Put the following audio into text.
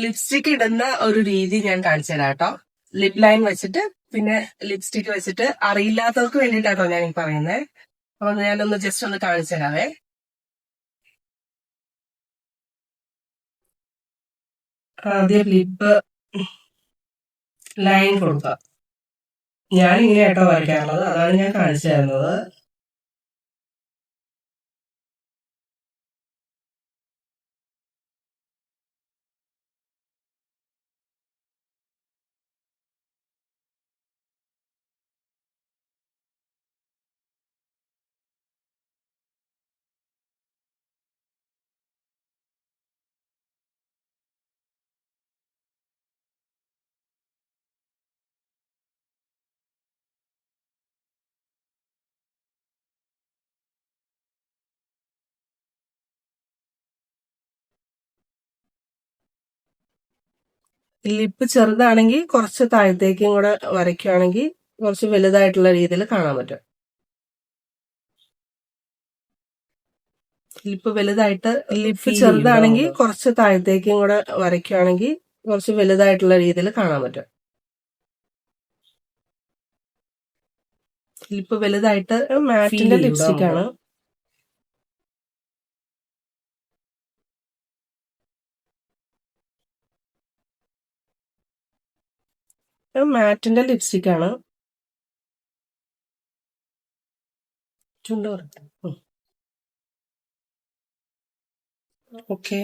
Lipstick ഇടുന്ന ഒരു രീതി ഞാൻ കാണിച്ചു തരാം കേട്ടോ. ലിപ് ലൈൻ വെച്ചിട്ട് പിന്നെ ലിപ്സ്റ്റിക് വെച്ചിട്ട് അറിയില്ലാത്തവർക്ക് വേണ്ടിയിട്ടാട്ടോ ഞാൻ ഈ പറയുന്നത്. അപ്പൊ ഞാനൊന്ന് ജസ്റ്റ് ഒന്ന് കാണിച്ചു തരാവേ. ആദ്യം ലിപ്പ് ലൈൻ കൊടുക്കാം. ഞാൻ ഇങ്ങനെ കേട്ടോ വരയ്ക്കാറുള്ളത്, അതാണ് ഞാൻ കാണിച്ചു തരുന്നത്. ലിപ്പ് ചെറുതാണെങ്കിൽ കുറച്ച് താഴത്തേക്കും കൂടെ വരയ്ക്കുകയാണെങ്കിൽ കുറച്ച് വലുതായിട്ടുള്ള രീതിയിൽ കാണാൻ പറ്റും. ലിപ്പ് വലുതായിട്ട് ലിപ്പ് ചെറുതാണെങ്കിൽ കുറച്ച് താഴത്തേക്കും കൂടെ വരയ്ക്കുകയാണെങ്കിൽ കുറച്ച് വലുതായിട്ടുള്ള രീതിയിൽ കാണാൻ പറ്റും. ലിപ്പ് വലുതായിട്ട് മാറ്റിന്റെ ലിപ്സ്റ്റിക് ആണ്. മാറ്റിന്റെ ലിപ്സ്റ്റിക് ആണ്. ചുണ്ട് ഓക്കെ.